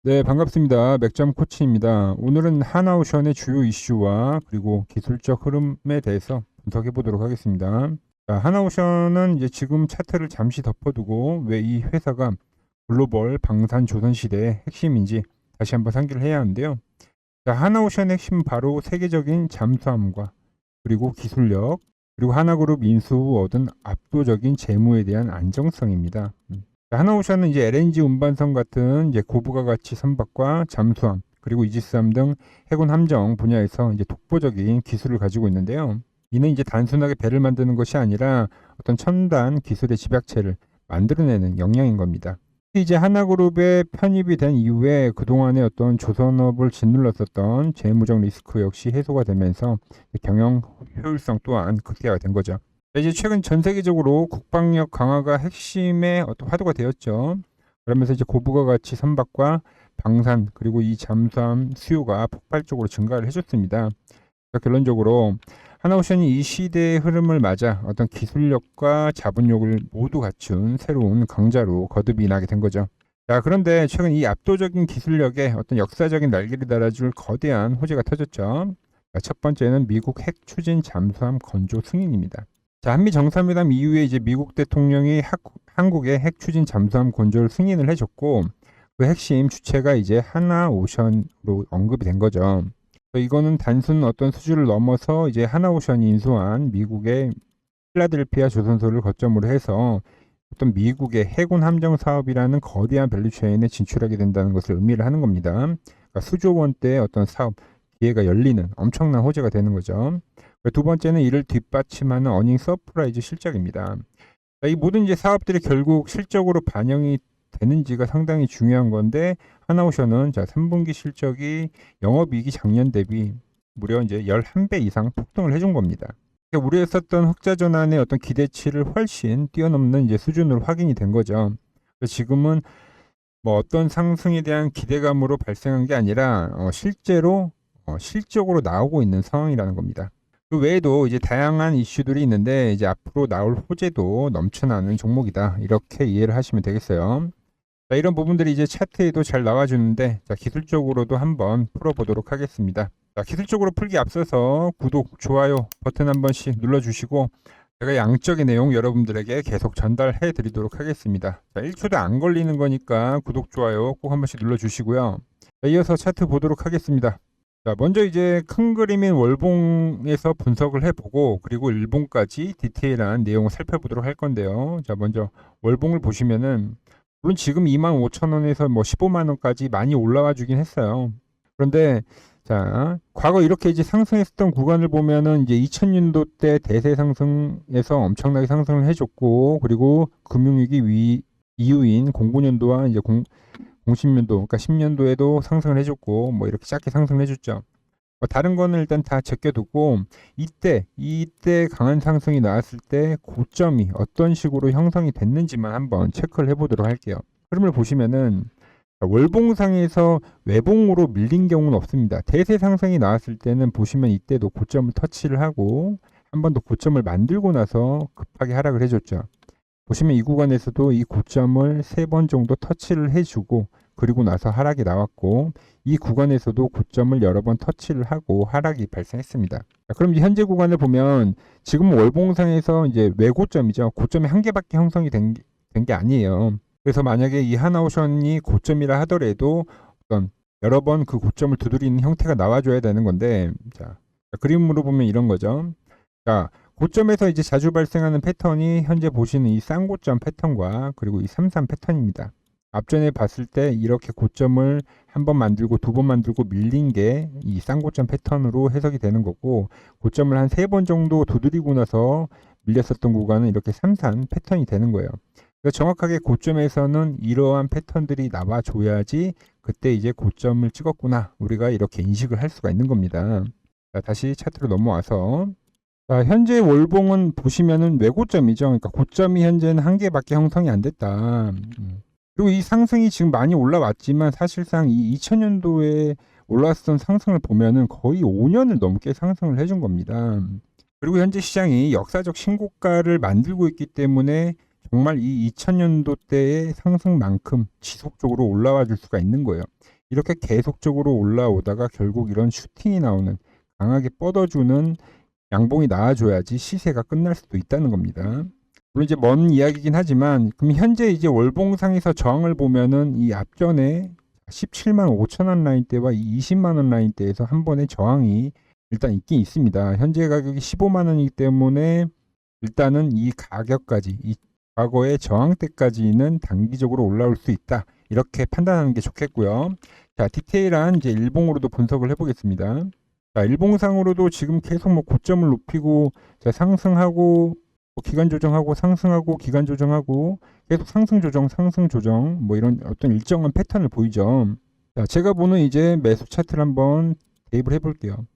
네, 반갑습니다. 맥점 코치입니다. 오늘은 하나오션의 주요 이슈와 그리고 기술적 흐름에 대해서 분석해 보도록 하겠습니다. 자, 하나오션은 이제 지금 차트를 잠시 덮어두고 왜 이 회사가 글로벌 방산 조선 시대의 핵심인지 다시 한번 상기를 해야 하는데요. 자, 하나오션의 핵심은 바로 세계적인 잠수함과 그리고 기술력, 그리고 하나그룹 인수 후 얻은 압도적인 재무에 대한 안정성입니다. 하나오션은 이제 LNG 운반선 같은 이제 고부가 가치 선박과 잠수함 그리고 이지스함 등 해군 함정 분야에서 이제 독보적인 기술을 가지고 있는데요. 이는 이제 단순하게 배를 만드는 것이 아니라 어떤 첨단 기술의 집약체를 만들어내는 역량인 겁니다. 이제 하나그룹에 편입이 된 이후에 그동안의 어떤 조선업을 짓눌렀었던 재무적 리스크 역시 해소가 되면서 경영 효율성 또한 극대화가 된 거죠. 이제 최근 전 세계적으로 국방력 강화가 핵심의 어떤 화두가 되었죠. 그러면서 이제 고부가 가치 선박과 방산 그리고 이 잠수함 수요가 폭발적으로 증가를 해줬습니다. 결론적으로 하나오션이 이 시대의 흐름을 맞아 어떤 기술력과 자본력을 모두 갖춘 새로운 강자로 거듭이 나게 된 거죠. 자, 그런데 최근 이 압도적인 기술력에 어떤 역사적인 날개를 달아줄 거대한 호재가 터졌죠. 자, 첫 번째는 미국 핵 추진 잠수함 건조 승인입니다. 자, 한미 정상회담 이후에 이제 미국 대통령이 한국의 핵 추진 잠수함 건조를 승인을 해줬고 그 핵심 주체가 이제 하나오션으로 언급이 된 거죠. 이거는 단순 어떤 수준을 넘어서 이제 하나오션이 인수한 미국의 필라델피아 조선소를 거점으로 해서 어떤 미국의 해군 함정 사업이라는 거대한 밸류체인에 진출하게 된다는 것을 의미를 하는 겁니다. 그러니까 수조 원대의 어떤 사업 기회가 열리는 엄청난 호재가 되는 거죠. 두 번째는 이를 뒷받침하는 어닝 서프라이즈 실적입니다. 이 모든 이제 사업들이 결국 실적으로 반영이 되는지가 상당히 중요한 건데 하나오션은 자 3분기 실적이 영업이익이 작년 대비 무려 이제 11배 이상 폭등을 해준 겁니다. 우려했었던 흑자 전환의 어떤 기대치를 훨씬 뛰어넘는 이제 수준으로 확인이 된 거죠. 지금은 뭐 어떤 상승에 대한 기대감으로 발생한 게 아니라 실제로 실적으로 나오고 있는 상황이라는 겁니다. 그 외에도 이제 다양한 이슈들이 있는데 이제 앞으로 나올 호재도 넘쳐나는 종목이다. 이렇게 이해를 하시면 되겠어요. 자, 이런 부분들이 이제 차트에도 잘 나와주는데 자, 기술적으로도 한번 풀어보도록 하겠습니다. 자, 기술적으로 풀기 앞서서 구독, 좋아요 버튼 한 번씩 눌러주시고 제가 양적인 내용 여러분들에게 계속 전달해 드리도록 하겠습니다. 자, 1초도 안 걸리는 거니까 구독, 좋아요 꼭 한 번씩 눌러주시고요. 자, 이어서 차트 보도록 하겠습니다. 자, 먼저 이제 큰 그림인 월봉에서 분석을 해보고 그리고 일봉까지 디테일한 내용을 살펴보도록 할 건데요. 자, 먼저 월봉을 보시면은 물론 지금 25,000원에서 뭐 15만원까지 많이 올라와 주긴 했어요. 그런데 자, 과거 이렇게 이제 상승했었던 구간을 보면은 이제 2000년도 때 대세 상승에서 엄청나게 상승을 해줬고 그리고 금융위기 이후인 09년도와 이제 00년도 그러니까 10년도에도 상승을 해줬고 뭐 이렇게 짧게 상승을 해줬죠. 다른 거는 일단 다 제껴두고 이때 강한 상승이 나왔을 때 고점이 어떤 식으로 형성이 됐는지만 한번 체크를 해보도록 할게요. 흐름을 보시면은 월봉상에서 외봉으로 밀린 경우는 없습니다. 대세 상승이 나왔을 때는 보시면 이때도 고점을 터치를 하고 한 번 더 고점을 만들고 나서 급하게 하락을 해줬죠. 보시면 이 구간에서도 이 고점을 3번 정도 터치를 해주고 그리고 나서 하락이 나왔고 이 구간에서도 고점을 여러 번 터치를 하고 하락이 발생했습니다. 자, 그럼 현재 구간을 보면 지금 월봉상에서 이제 외고점이죠. 고점이 한 개밖에 형성이 된 게 아니에요. 그래서 만약에 이 하나오션이 고점이라 하더라도 어떤 여러 번 그 고점을 두드리는 형태가 나와줘야 되는 건데 자, 그림으로 보면 이런 거죠. 자, 고점에서 이제 자주 발생하는 패턴이 현재 보시는 이 쌍고점 패턴과 그리고 이 33 패턴입니다. 앞전에 봤을 때 이렇게 고점을 한 번 만들고 두 번 만들고 밀린 게 이 쌍고점 패턴으로 해석이 되는 거고 고점을 한 3번 정도 두드리고 나서 밀렸었던 구간은 이렇게 33 패턴이 되는 거예요. 그래서 정확하게 고점에서는 이러한 패턴들이 나와줘야지 그때 이제 고점을 찍었구나 우리가 이렇게 인식을 할 수가 있는 겁니다. 자, 다시 차트로 넘어와서 자, 현재 월봉은 보시면은 외고점이죠. 그러니까 고점이 현재는 한 개밖에 형성이 안 됐다. 그리고 이 상승이 지금 많이 올라왔지만 사실상 이 2000년도에 올라왔던 상승을 보면은 거의 5년을 넘게 상승을 해준 겁니다. 그리고 현재 시장이 역사적 신고가를 만들고 있기 때문에 정말 이 2000년도 때의 상승만큼 지속적으로 올라와 줄 수가 있는 거예요. 이렇게 계속적으로 올라오다가 결국 이런 슈팅이 나오는 강하게 뻗어주는 양봉이 나와줘야지 시세가 끝날 수도 있다는 겁니다. 물론 이제 먼 이야기긴 하지만 그럼 현재 이제 월봉상에서 저항을 보면은 이 앞전에 17만 5천 원 라인대와 이 20만 원 라인대에서 한 번의 저항이 일단 있긴 있습니다. 현재 가격이 15만 원이기 때문에 일단은 이 가격까지 이 과거의 저항대까지는 단기적으로 올라올 수 있다. 이렇게 판단하는 게 좋겠고요. 자, 디테일한 이제 일봉으로도 분석을 해보겠습니다. 자, 일봉상으로도 지금 계속 뭐 고점을 높이고 자, 상승하고 기간 조정하고 상승하고 기간 조정하고 계속 상승 조정 뭐 이런 어떤 일정한 패턴을 보이죠. 자, 제가 보는 이제 매수 차트를 한번 대입을 해볼게요.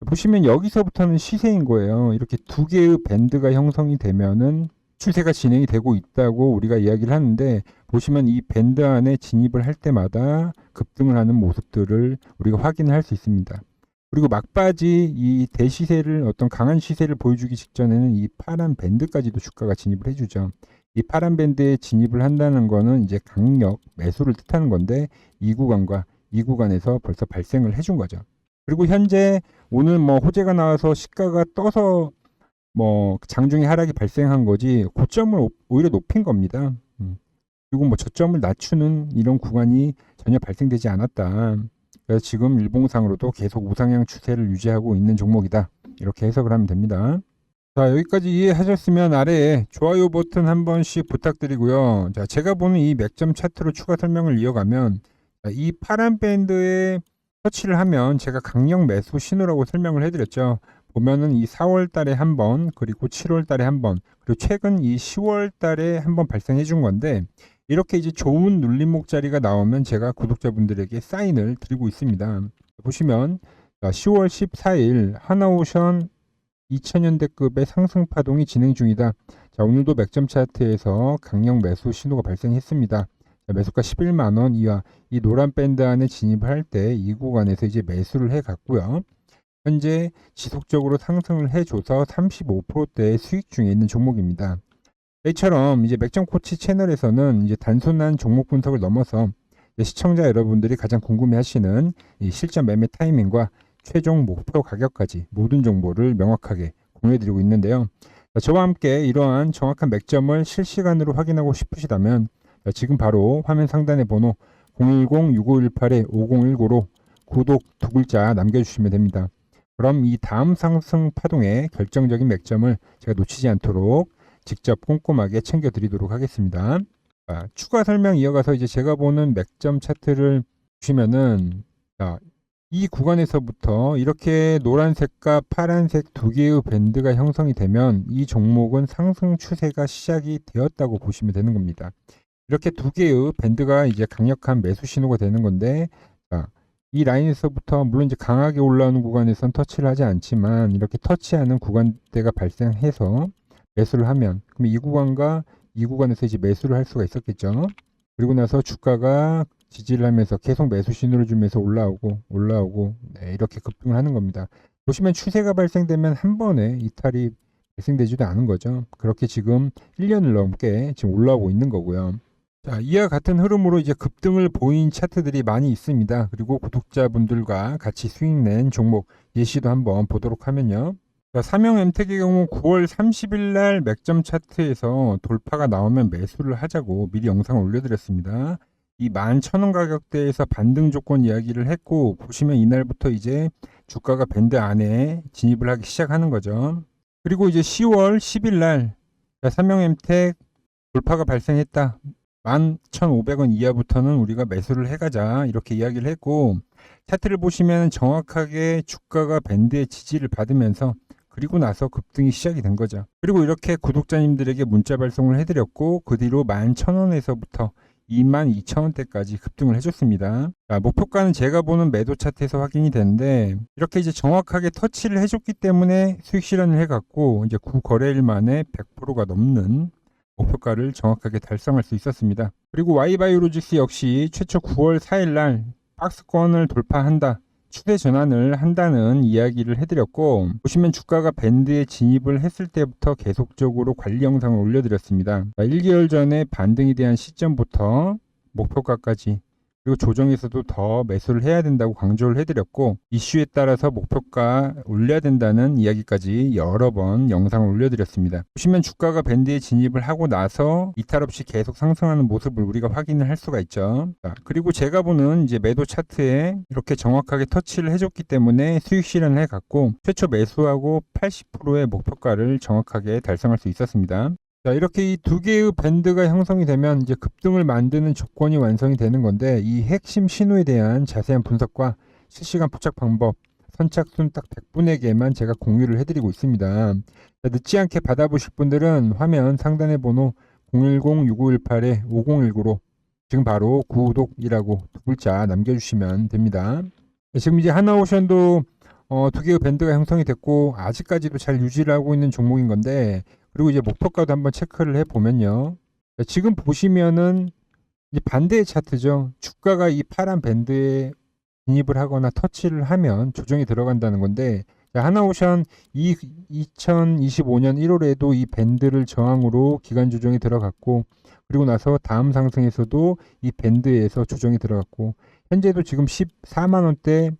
보시면 여기서부터는 시세인 거예요. 이렇게 두 개의 밴드가 형성이 되면은 추세가 진행이 되고 있다고 우리가 이야기를 하는데 보시면 이 밴드 안에 진입을 할 때마다 급등을 하는 모습들을 우리가 확인을 할 수 있습니다. 그리고 막바지 이 대시세를 어떤 강한 시세를 보여주기 직전에는 이 파란 밴드까지도 주가가 진입을 해주죠. 이 파란 밴드에 진입을 한다는 거는 이제 강력 매수를 뜻하는 건데 이 구간과 이 구간에서 벌써 발생을 해준 거죠. 그리고 현재 오늘 뭐 호재가 나와서 시가가 떠서 뭐 장중에 하락이 발생한 거지 고점을 오히려 높인 겁니다. 그리고 뭐 저점을 낮추는 이런 구간이 전혀 발생되지 않았다. 그래서 지금 일봉상으로도 계속 우상향 추세를 유지하고 있는 종목이다. 이렇게 해석을 하면 됩니다. 자, 여기까지 이해하셨으면 아래에 좋아요 버튼 한 번씩 부탁드리고요. 자, 제가 보는 이 맥점 차트로 추가 설명을 이어가면 이 파란 밴드에 터치를 하면 제가 강력 매수 신호라고 설명을 해드렸죠. 보면은 이 4월 달에 한 번, 그리고 7월 달에 한 번, 그리고 최근 이 10월 달에 한 번 발생해 준 건데 이렇게 이제 좋은 눌림목 자리가 나오면 제가 구독자분들에게 사인을 드리고 있습니다. 보시면 10월 14일 하나오션 2000년대급의 상승 파동이 진행 중이다. 자, 오늘도 맥점 차트에서 강력 매수 신호가 발생했습니다. 매수가 11만원 이하 이 노란 밴드 안에 진입을 할 때 이 구간에서 이제 매수를 해 갔고요. 현재 지속적으로 상승을 해줘서 35%대의 수익 중에 있는 종목입니다. 이처럼 이제 맥점 코치 채널에서는 이제 단순한 종목 분석을 넘어서 시청자 여러분들이 가장 궁금해하시는 이 실전 매매 타이밍과 최종 목표 가격까지 모든 정보를 명확하게 공유해드리고 있는데요. 저와 함께 이러한 정확한 맥점을 실시간으로 확인하고 싶으시다면 지금 바로 화면 상단의 번호 010-6518-5019로 구독 두 글자 남겨주시면 됩니다. 그럼 이 다음 상승 파동의 결정적인 맥점을 제가 놓치지 않도록 직접 꼼꼼하게 챙겨드리도록 하겠습니다. 자, 추가 설명 이어가서 이제 제가 보는 맥점 차트를 보시면은 이 구간에서부터 이렇게 노란색과 파란색 두 개의 밴드가 형성이 되면 이 종목은 상승 추세가 시작이 되었다고 보시면 되는 겁니다. 이렇게 두 개의 밴드가 이제 강력한 매수 신호가 되는 건데 이 라인에서부터 물론 이제 강하게 올라오는 구간에선 터치를 하지 않지만 이렇게 터치하는 구간대가 발생해서 매수를 하면 그럼 이 구간과 이 구간에서 이제 매수를 할 수가 있었겠죠. 그리고 나서 주가가 지지를 하면서 계속 매수 신호를 주면서 올라오고 네, 이렇게 급등을 하는 겁니다. 보시면 추세가 발생되면 한 번에 이탈이 발생되지도 않은 거죠. 그렇게 지금 1년을 넘게 지금 올라오고 있는 거고요. 자, 이와 같은 흐름으로 이제 급등을 보인 차트들이 많이 있습니다. 그리고 구독자분들과 같이 수익 낸 종목 예시도 한번 보도록 하면요. 자, 삼형엠텍의 경우 9월 30일 날 맥점 차트에서 돌파가 나오면 매수를 하자고 미리 영상을 올려드렸습니다. 이 11,000원 가격대에서 반등 조건 이야기를 했고 보시면 이날부터 이제 주가가 밴드 안에 진입을 하기 시작하는 거죠. 그리고 이제 10월 10일 날 삼형엠텍 돌파가 발생했다. 11,500원 이하부터는 우리가 매수를 해가자 이렇게 이야기를 했고 차트를 보시면 정확하게 주가가 밴드의 지지를 받으면서 그리고 나서 급등이 시작이 된 거죠. 그리고 이렇게 구독자님들에게 문자 발송을 해드렸고 그 뒤로 11,000원에서부터 22,000원대까지 급등을 해줬습니다. 자, 목표가는 제가 보는 매도 차트에서 확인이 되는데 이렇게 이제 정확하게 터치를 해줬기 때문에 수익 실현을 해갔고 이제 9거래일 만에 100%가 넘는 목표가를 정확하게 달성할 수 있었습니다. 그리고 Y바이오로직스 역시 최초 9월 4일 날 박스권을 돌파한다. 추세 전환을 한다는 이야기를 해드렸고 보시면 주가가 밴드에 진입을 했을 때부터 계속적으로 관리 영상을 올려드렸습니다. 1개월 전에 반등에 대한 시점부터 목표가까지 그리고 조정에서도 더 매수를 해야 된다고 강조를 해드렸고, 이슈에 따라서 목표가 올려야 된다는 이야기까지 여러 번 영상을 올려드렸습니다. 보시면 주가가 밴드에 진입을 하고 나서 이탈 없이 계속 상승하는 모습을 우리가 확인을 할 수가 있죠. 자, 그리고 제가 보는 이제 매도 차트에 이렇게 정확하게 터치를 해줬기 때문에 수익 실현을 해갔고, 최초 매수하고 80%의 목표가를 정확하게 달성할 수 있었습니다. 자, 이렇게 이 두 개의 밴드가 형성이 되면 이제 급등을 만드는 조건이 완성이 되는 건데, 이 핵심 신호에 대한 자세한 분석과 실시간 포착 방법, 선착순 딱 100분에게만 제가 공유를 해드리고 있습니다. 자, 늦지 않게 받아보실 분들은 화면 상단의 번호 010-6918-5019로 지금 바로 구독이라고 두 글자 남겨주시면 됩니다. 지금 이제 하나오션도 두 개의 밴드가 형성이 됐고, 아직까지도 잘 유지를 하고 있는 종목인 건데, 그리고 이제 목표가도 한번 체크를 해 보면요. 지금 보시면은 이제 반대의 차트죠. 주가가 이 파란 밴드에 진입을 하거나 터치를 하면 조정이 들어간다는 건데, 하나오션 2025년 1월에도 이 밴드를 저항으로 기간 조정이 들어갔고, 그리고 나서 다음 상승에서도 이 밴드에서 조정이 들어갔고, 현재도 지금 14만 원대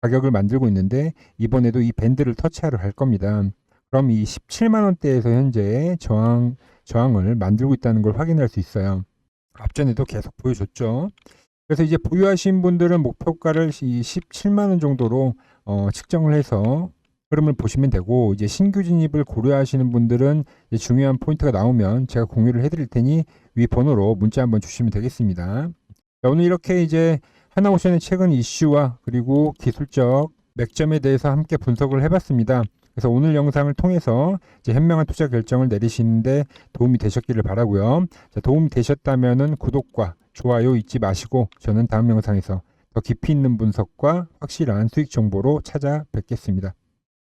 가격을 만들고 있는데, 이번에도 이 밴드를 터치하러 갈 겁니다. 그럼 이 17만 원대에서 현재 저항을 만들고 있다는 걸 확인할 수 있어요. 앞전에도 계속 보여줬죠. 그래서 이제 보유하신 분들은 목표가를 이 17만 원 정도로 측정을 해서 흐름을 보시면 되고, 이제 신규 진입을 고려하시는 분들은 이제 중요한 포인트가 나오면 제가 공유를 해드릴 테니 위 번호로 문자 한번 주시면 되겠습니다. 자, 오늘 이렇게 이제 하나오션의 최근 이슈와 그리고 기술적 맥점에 대해서 함께 분석을 해봤습니다. 그래서 오늘 영상을 통해서 이제 현명한 투자 결정을 내리시는데 도움이 되셨기를 바라고요. 자, 도움이 되셨다면은 구독과 좋아요 잊지 마시고, 저는 다음 영상에서 더 깊이 있는 분석과 확실한 수익 정보로 찾아뵙겠습니다.